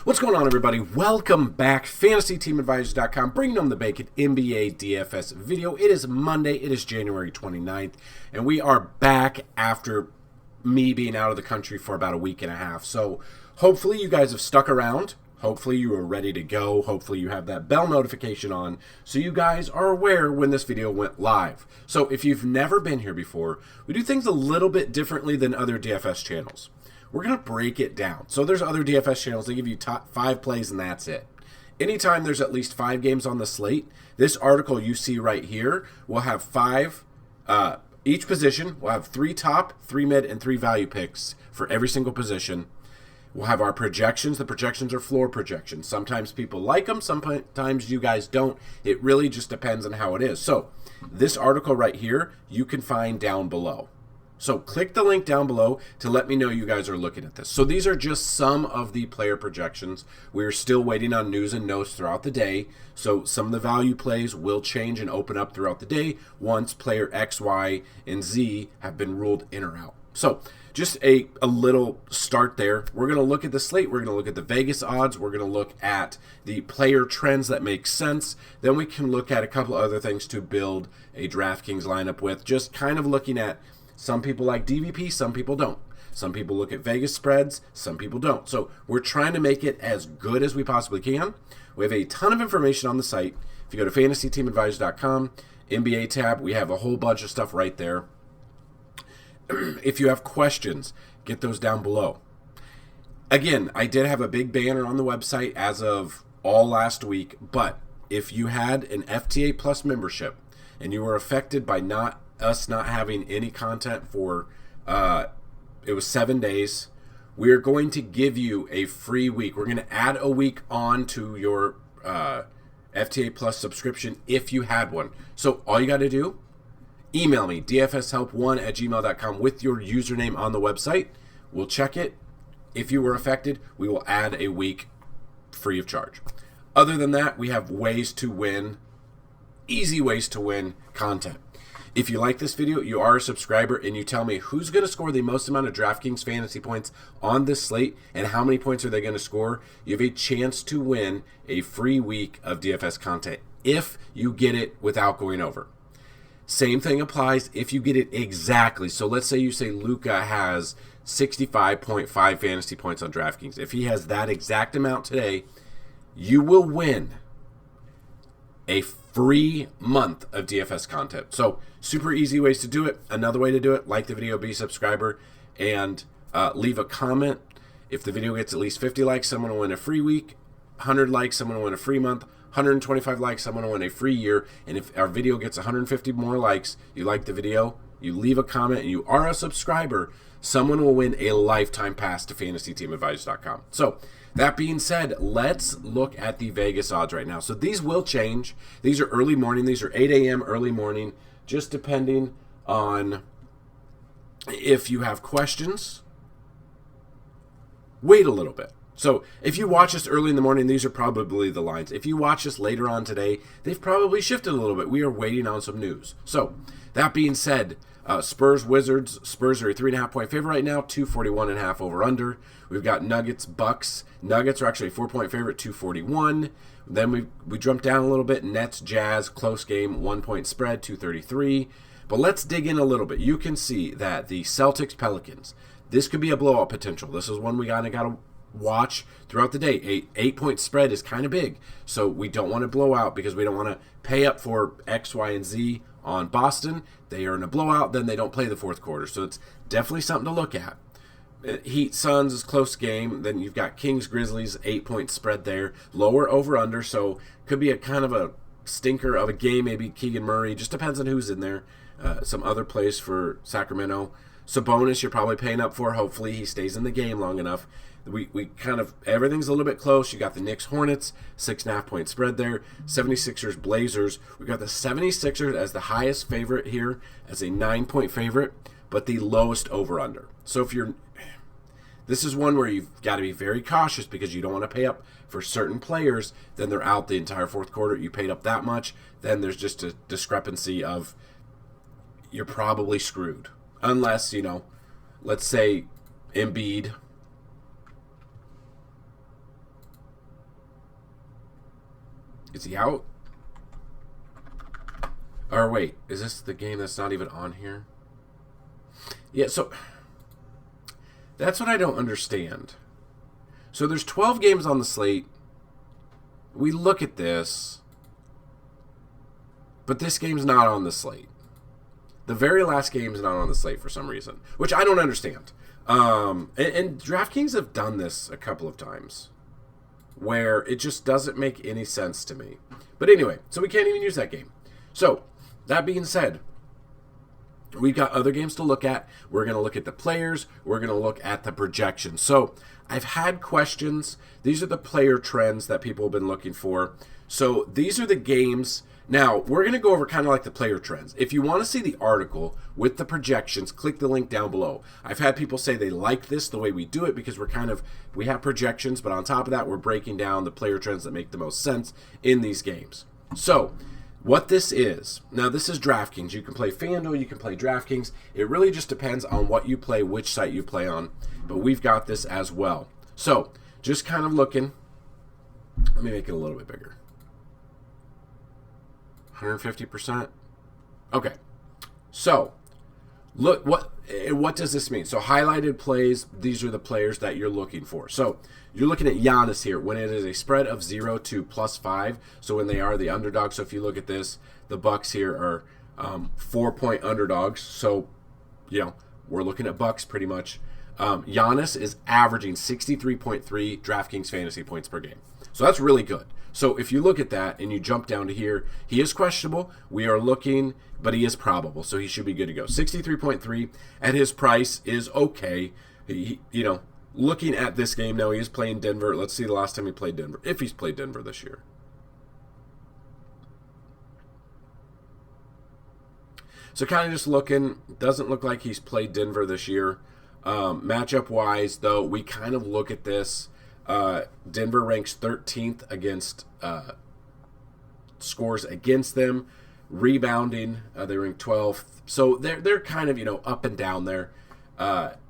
What's going on, everybody? Welcome back. FantasyTeamAdvisors.com, bringing them the bacon NBA DFS video. It is Monday. It is January 29th, and we are back after me being out of the country for about a week and a half. So hopefully you guys have stuck around. Hopefully you are ready to go. Hopefully you have that bell notification on so you guys are aware when this video went live. So if you've never been here before, we do things a little bit differently than other DFS channels. We're going to break it down. So there's other DFS channels. They give you top 5 plays and that's it. Anytime there's at least 5 games on the slate, this article you see right here will have 5, each position will have 3 top, 3 mid, and 3 value picks for every single position. We'll have our projections. The projections are floor projections. Sometimes people like them. Sometimes you guys don't. It really just depends on how it is. So this article right here, you can find down below. So click the link down below to let me know you guys are looking at this. So these are just some of the player projections. We're still waiting on news and notes throughout the day. So some of the value plays will change and open up throughout the day once player X, Y, and Z have been ruled in or out. So just a little start there. We're going to look at the slate. We're going to look at the Vegas odds. We're going to look at the player trends that make sense. Then we can look at a couple other things to build a DraftKings lineup with. Just kind of looking at some people like DVP, some people don't. Some people look at Vegas spreads, some people don't. So we're trying to make it as good as we possibly can. We have a ton of information on the site. If you go to FantasyTeamAdvisors.com, NBA tab, we have a whole bunch of stuff right there. If you have questions, get those down below. Again, I did have a big banner on the website as of all last week, but if you had an FTA Plus membership and you were affected by us not having any content for, it was 7 days, we're going to give you a free week. We're going to add a week on to your FTA Plus subscription if you had one. So all you got to do, email me, dfshelp1@gmail.com with your username on the website. We'll check it. If you were affected, we will add a week free of charge. Other than that, we have ways to win, easy ways to win content. If you like this video, you are a subscriber, and you tell me who's going to score the most amount of DraftKings fantasy points on this slate and how many points are they going to score, you have a chance to win a free week of DFS content if you get it without going over. Same thing applies if you get it exactly. So let's say you say Luka has 65.5 fantasy points on DraftKings. If he has that exact amount today, you will win a free month of DFS content. So super easy ways to do it. Another way to do it, like the video, be a subscriber, and leave a comment. If the video gets at least 50 likes, someone will win a free week. 100 likes, someone will win a free month. 125 likes, someone will win a free year. And if our video gets 150 more likes, you like the video, you leave a comment, and you are a subscriber, someone will win a lifetime pass to FantasyTeamAdvisors.com. So that being said, let's look at the Vegas odds right now. So these will change. These are early morning. These are 8 a.m. early morning, just depending on if you have questions. Wait a little bit. So if you watch us early in the morning, these are probably the lines. If you watch us later on today, they've probably shifted a little bit. We are waiting on some news. So that being said, Spurs, Wizards. Spurs are a 3.5-point favorite right now, 241.5 over under. We've got Nuggets, Bucks. Nuggets are actually a 4-point favorite, 241. Then we jumped down a little bit. Nets, Jazz, close game, 1-point spread, 233. But let's dig in a little bit. You can see that the Celtics, Pelicans, this could be a blowout potential. This is one we got to watch throughout the day. A 8-point spread is kind of big, so we don't want to blow out because we don't want to pay up for X, Y, and Z on Boston. They are in a blowout, then they don't play the fourth quarter, so it's definitely something to look at. Heat, Suns is close game. Then you've got Kings, Grizzlies, 8-point spread there. Lower over under, so could be a kind of a stinker of a game. Maybe Keegan Murray, just depends on who's in there. Some other plays for Sacramento. Sabonis, you're probably paying up for. Hopefully he stays in the game long enough. We kind of, everything's a little bit close. You got the Knicks, Hornets, 6.5-point spread there. 76ers, Blazers. We've got the 76ers as the highest favorite here, as a 9-point favorite, but the lowest over-under. So this is one where you've got to be very cautious because you don't want to pay up for certain players. Then they're out the entire fourth quarter. You paid up that much. Then there's just a discrepancy of you're probably screwed. Unless, let's say Embiid Is he out? Or wait, is this the game that's not even on here? Yeah, so that's what I don't understand. So there's 12 games on the slate. We look at this, but this game's not on the slate. The very last game is not on the slate for some reason, which I don't understand. And DraftKings have done this a couple of times where it just doesn't make any sense to me. But anyway, so we can't even use that game. So that being said, we've got other games to look at. We're going to look at the players. We're going to look at the projections. So I've had questions. These are the player trends that people have been looking for. So these are the games. Now, we're going to go over kind of like the player trends. If you want to see the article with the projections, click the link down below. I've had people say they like this, the way we do it, because we have projections, but on top of that, we're breaking down the player trends that make the most sense in these games. So what this is, now this is DraftKings. You can play Fanduel, you can play DraftKings. It really just depends on what you play, which site you play on, but we've got this as well. So just kind of looking, let me make it a little bit bigger. 150%. Okay. So, look, what does this mean? So, highlighted plays, these are the players that you're looking for. So, you're looking at Giannis here when it is a spread of 0 to +5. So, when they are the underdog. So, if you look at this, the Bucks here are 4-point underdogs. So, we're looking at Bucks pretty much. Giannis is averaging 63.3 DraftKings fantasy points per game. So, that's really good. So if you look at that and you jump down to here, he is questionable. We are looking, but he is probable, so he should be good to go. 63.3 at his price is okay. Looking at this game now, he is playing Denver. Let's see the last time he played Denver, if he's played Denver this year. So kind of just looking, doesn't look like he's played Denver this year. Matchup-wise, though, we kind of look at this. Denver ranks 13th against scores against them. Rebounding, they rank 12th. So they're kind of, up and down there.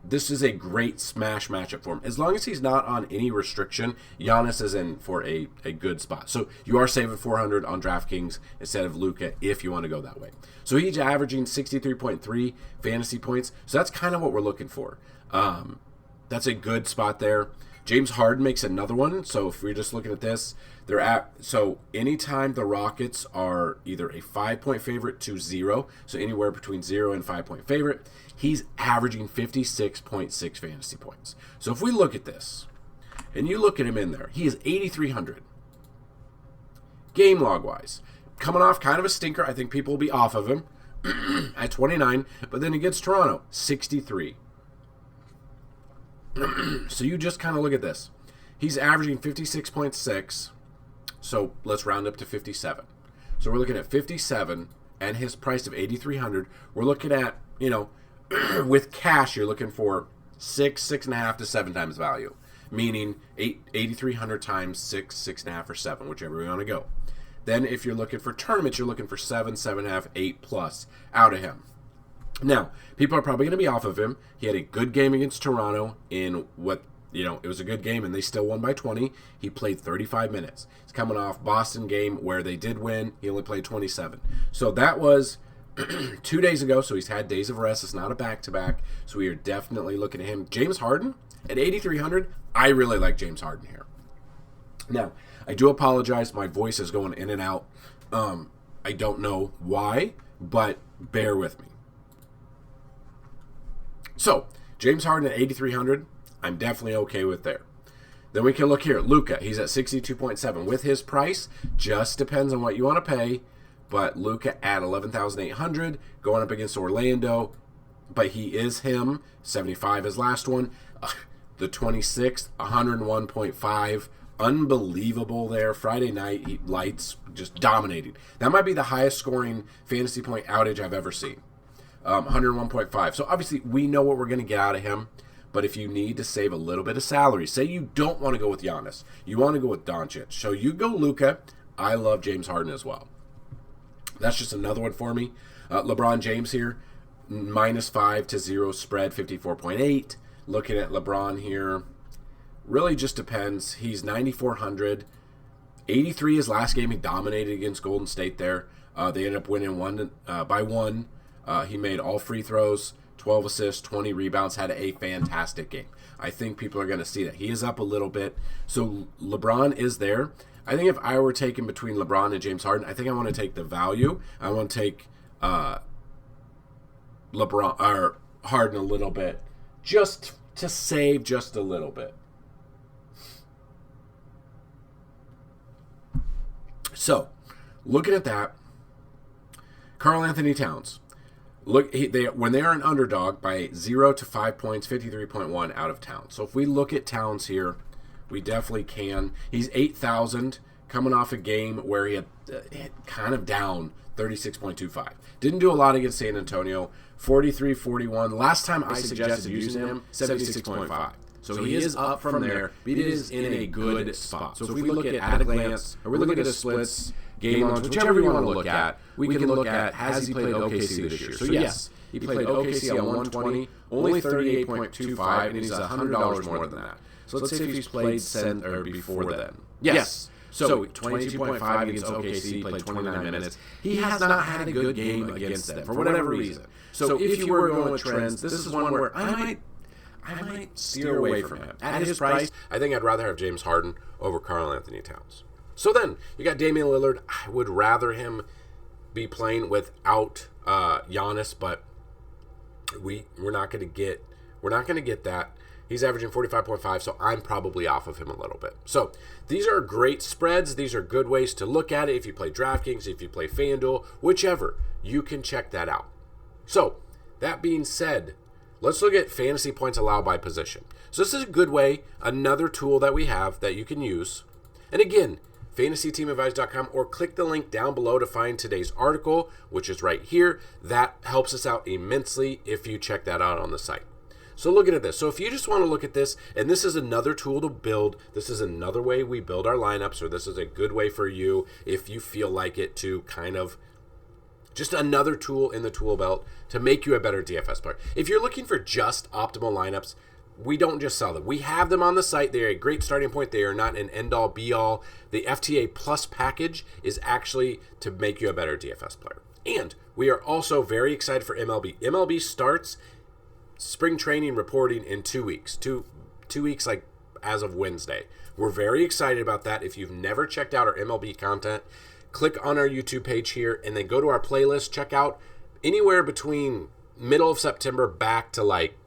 This is a great smash matchup for him. As long as he's not on any restriction, Giannis is in for a good spot. So you are saving 400 on DraftKings instead of Luka if you want to go that way. So he's averaging 63.3 fantasy points. So that's kind of what we're looking for. That's a good spot there. James Harden makes another one. So if we're just looking at this, so anytime the Rockets are either a 5-point favorite to 0, so anywhere between 0 and 5-point favorite, he's averaging 56.6 fantasy points. So if we look at this, and you look at him in there, he is 8,300. Game log wise, coming off kind of a stinker. I think people will be off of him at 29, but then against Toronto, 63. So you just kind of look at this. He's averaging 56.6. So let's round up to 57. So we're looking at 57 and his price of 8,300. We're looking at, with cash, you're looking for 6.5 to 7 times value. Meaning 8,300 times 6.5, or 7, whichever we want to go. Then if you're looking for tournaments, you're looking for 7, 7.5, 8 plus out of him. Now, people are probably going to be off of him. He had a good game against Toronto in what, it was a good game, and they still won by 20. He played 35 minutes. He's coming off Boston game where they did win. He only played 27. So that was 2 days ago, so he's had days of rest. It's not a back-to-back, so we are definitely looking at him. James Harden at 8,300, I really like James Harden here. Now, I do apologize. My voice is going in and out. I don't know why, but bear with me. So, James Harden at 8,300, I'm definitely okay with there. Then we can look here. Luka, he's at 62.7. With his price, just depends on what you want to pay, but Luka at 11,800, going up against Orlando, but he is him, 75 his last one. The 26th, 101.5. Unbelievable there. Friday night, lights just dominating. That might be the highest scoring fantasy point outage I've ever seen. 101.5. So obviously we know what we're going to get out of him, but if you need to save a little bit of salary, say you don't want to go with Giannis, you want to go with Doncic, so you go Luka. I love James Harden as well. That's just another one for me. LeBron James here, -5 to 0 spread, 54.8. Looking at LeBron here, really just depends. He's 9,400. 83 his last game. He dominated against Golden State there. They ended up winning by one. He made all free throws, 12 assists, 20 rebounds, had a fantastic game. I think people are going to see that. He is up a little bit. So LeBron is there. I think if I were taking between LeBron and James Harden, I think I want to take the value. I want to take LeBron or Harden a little bit, just to save just a little bit. So, looking at that, Karl Anthony Towns. When they are an underdog by 0 to 5 points, 53.1 out of Towns. So if we look at Towns here, we definitely can. He's 8,000 coming off a game where he had kind of down 36.25. Didn't do a lot against San Antonio. 43-41. Last time I suggested using him, 76.5. So he is up from there, but he is in a good spot. So if we look at a glance, or we look at his splits, game logs, whichever you want to look at, we can look at, has he played OKC this year? So yes, he played OKC on 120, only 38.25, and he's $100 more than that. So let's say if he's played before then. Yes. So 22.5 against OKC, played 29 minutes. He has not had a good game against them for whatever reason. So if you were going with trends, this is one where I might steer away from him. At his price, I think I'd rather have James Harden over Karl Anthony Towns. So then, you got Damian Lillard. I would rather him be playing without Giannis, but we're not going to get that. He's averaging 45.5, so I'm probably off of him a little bit. So these are great spreads. These are good ways to look at it. If you play DraftKings, if you play Fanduel, whichever, you can check that out. So that being said, let's look at fantasy points allowed by position. So this is a good way, another tool that we have that you can use. And again, FantasyTeamAdvisors.com, or click the link down below to find today's article, which is right here. That helps us out immensely if you check that out on the site. So looking at this. So if you just want to look at this, and this is another tool to build, this is another way we build our lineups, or this is a good way for you, if you feel like it, to kind of just another tool in the tool belt to make you a better DFS player. If you're looking for just optimal lineups, we don't just sell them. We have them on the site. They're a great starting point. They are not an end-all, be-all. The FTA Plus package is actually to make you a better DFS player. And we are also very excited for MLB. MLB starts spring training reporting in 2 weeks. Two weeks, like as of Wednesday. We're very excited about that. If you've never checked out our MLB content, click on our YouTube page here and then go to our playlist. Check out anywhere between middle of September back to like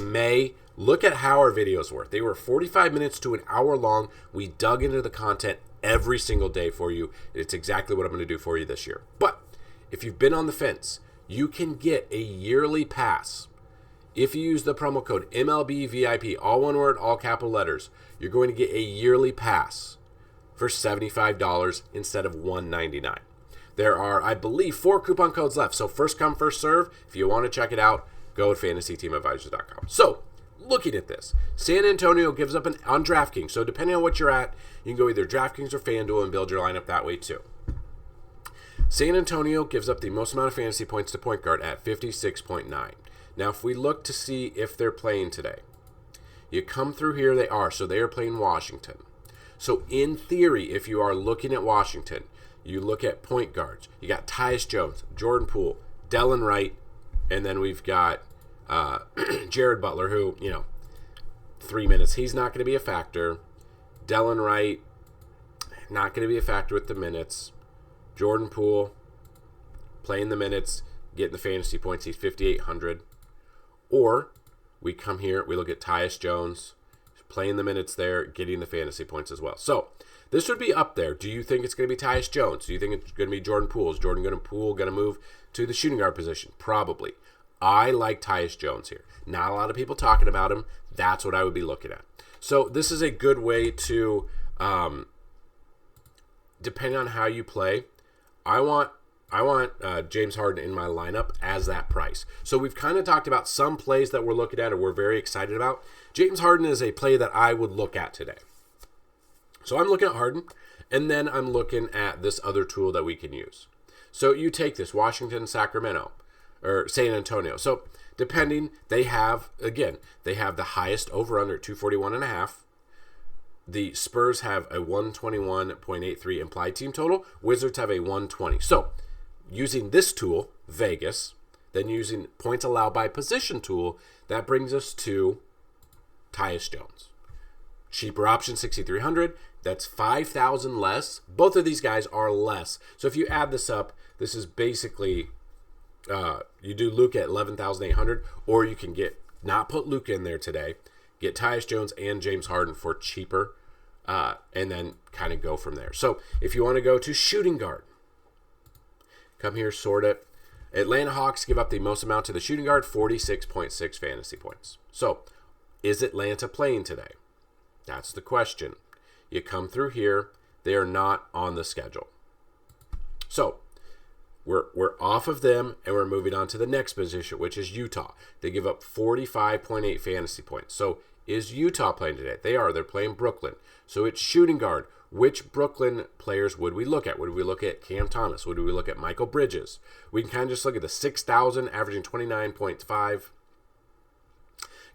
May. Look at how our videos were. They were 45 minutes to an hour long. We dug into the content every single day for you. It's exactly what I'm going to do for you this year. But if you've been on the fence, you can get a yearly pass. If you use the promo code MLBVIP, all one word, all capital letters, you're going to get a yearly pass for $75 instead of $199. There are, I believe, 4 coupon codes left. So first come, first serve. If you want to check it out, go at FantasyTeamAdvisors.com. So, looking at this, San Antonio gives up on DraftKings. So depending on what you're at, you can go either DraftKings or FanDuel and build your lineup that way too. San Antonio gives up the most amount of fantasy points to point guard at 56.9. Now, if we look to see if they're playing today, you come through here, they are. So they are playing Washington. So in theory, if you are looking at Washington, you look at point guards. You got Tyus Jones, Jordan Poole, Delon Wright, and then we've got Jared Butler, who, 3 minutes, he's not going to be a factor. Delon Wright, not going to be a factor with the minutes. Jordan Poole, playing the minutes, getting the fantasy points, he's 5,800. Or we come here, we look at Tyus Jones, playing the minutes there, getting the fantasy points as well. So this would be up there. Do you think it's going to be Tyus Jones? Do you think it's going to be Jordan Poole? Is Jordan Poole going to move to the shooting guard position? Probably. I like Tyus Jones here. Not a lot of people talking about him. That's what I would be looking at. So this is a good way to, depending on how you play, I want James Harden in my lineup as that price. So we've kind of talked about some plays that we're looking at or we're very excited about. James Harden is a play that I would look at today. So I'm looking at Harden, and then I'm looking at this other tool that we can use. So you take this, Washington, Sacramento, or San Antonio. So depending, they have the highest over-under at 241.5. the Spurs have a 121.83 implied team total. Wizards have a 120. So using this tool, Vegas, then using points allowed by position tool, that brings us to Tyus Jones. Cheaper option, 6,300. That's 5,000 less. Both of these guys are less. So if you add this up, this is basically, you do Luka at 11,800, or you can not put Luka in there today, get Tyus Jones and James Harden for cheaper, and then kind of go from there. So if you want to go to shooting guard, come here, sort it. Atlanta Hawks give up the most amount to the shooting guard, 46.6 fantasy points. So is Atlanta playing today? That's the question. You come through here, they are not on the schedule. So we're off of them, and we're moving on to the next position, which is Utah. They give up 45.8 fantasy points. So is Utah playing today? They are. They're playing Brooklyn. So it's shooting guard. Which Brooklyn players would we look at? Would we look at Cam Thomas? Would we look at Michael Bridges? We can kind of just look at the 6,000, averaging 29.5.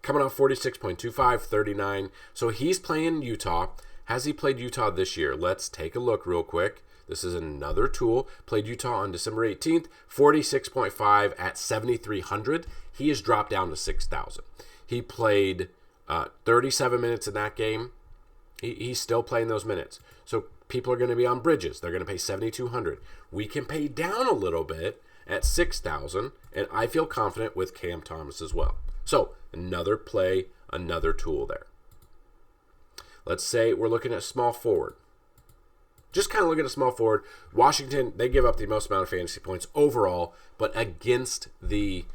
Coming off 46.25, 39. So he's playing Utah. Has he played Utah this year? Let's take a look real quick. This is another tool. Played Utah on December 18th, 46.5 at 7,300. He has dropped down to 6,000. He played 37 minutes in that game. He's still playing those minutes. So people are going to be on Bridges. They're going to pay 7,200. We can pay down a little bit at 6,000, and I feel confident with Cam Thomas as well. So another play, another tool there. Let's say we're looking at small forward. Just kind of look at a small forward. Washington, they give up the most amount of fantasy points overall, but against the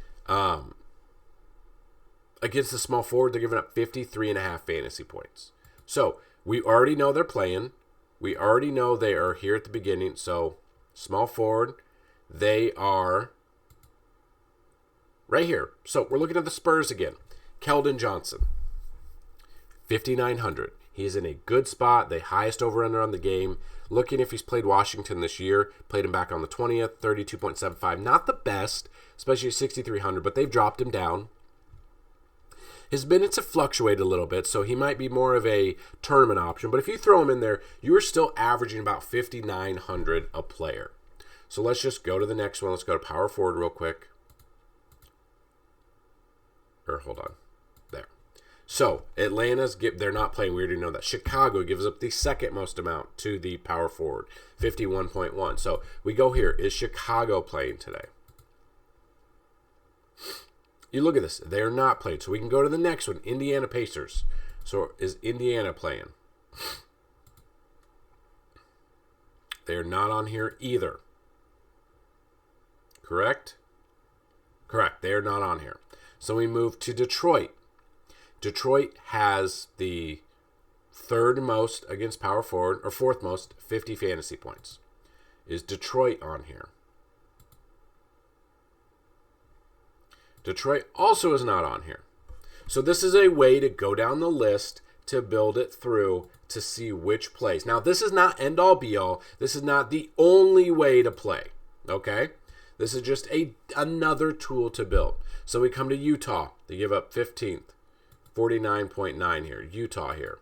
small forward, they're giving up 53.5 fantasy points. So we already know they're playing. We already know they are here at the beginning. So small forward, they are right here. So we're looking at the Spurs again. Keldon Johnson, 5,900. He's in a good spot, the highest over-under on the game. Looking if he's played Washington this year, played him back on the 20th, 32.75. Not the best, especially 6,300, but they've dropped him down. His minutes have fluctuated a little bit, so he might be more of a tournament option. But if you throw him in there, you are still averaging about 5,900 a player. So let's just go to the next one. Let's go to power forward real quick. Hold on. There. So they're not playing. We already know that. Chicago gives up the second most amount to the power forward, 51.1. So we go here. Is Chicago playing today? You look at this. They're not playing. So we can go to the next one. Indiana Pacers. So is Indiana playing? They're not on here either. Correct? Correct. They're not on here. So we move to Detroit. Detroit has the third most against power forward, or fourth most, 50 fantasy points. Is Detroit on here? Detroit also is not on here. So this is a way to go down the list to build it through to see which plays. Now, this is not end-all, be-all. This is not the only way to play, okay? This is just another tool to build. So we come to Utah. They give up 15th, 49.9 here. Utah here.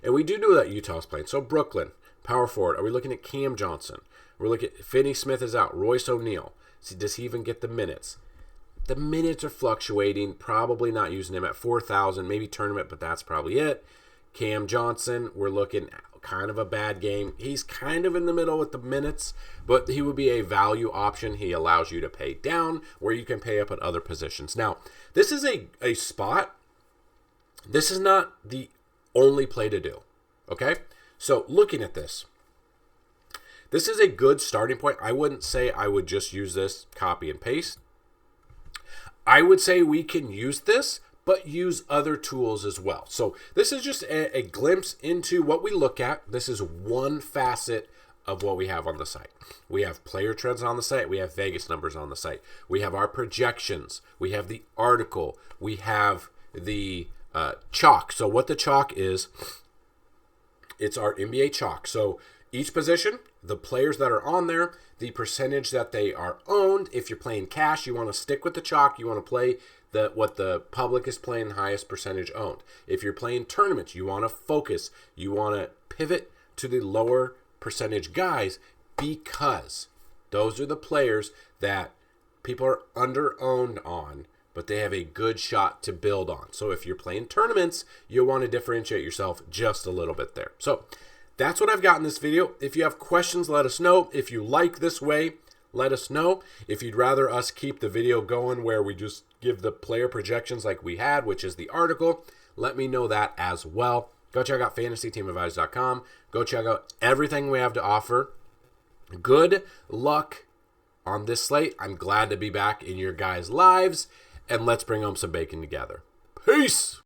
And we do know that Utah's playing. So Brooklyn, power forward. Are we looking at Cam Johnson? We're looking at Finney-Smith is out. Royce O'Neal. See, does he even get the minutes? The minutes are fluctuating. Probably not using him at 4,000. Maybe tournament, but that's probably it. Cam Johnson, we're looking kind of a bad game. He's kind of in the middle with the minutes, but he would be a value option. He allows you to pay down where you can pay up at other positions. Now, this is a spot. This is not the only play to do, okay? So looking at this, this is a good starting point. I wouldn't say I would just use this, copy and paste. I would say we can use this, but use other tools as well. So this is just a glimpse into what we look at. This is one facet of what we have on the site. We have player trends on the site. We have Vegas numbers on the site. We have our projections. We have the article. We have the chalk. So what the chalk is, it's our NBA chalk. So each position, the players that are on there, the percentage that they are owned. If you're playing cash, you want to stick with the chalk. You want to play what the public is playing, highest percentage owned. If you're playing tournaments, you want to focus. You want to pivot to the lower percentage guys because those are the players that people are under-owned on, but they have a good shot to build on. So if you're playing tournaments, you'll want to differentiate yourself just a little bit there. So that's what I've got in this video. If you have questions, let us know. If you like this way, let us know. If you'd rather us keep the video going where we just give the player projections like we had, which is the article, let me know that as well. Go check out FantasyTeamAdvisors.com. Go check out everything we have to offer. Good luck on this slate. I'm glad to be back in your guys' lives, and let's bring home some bacon together. Peace!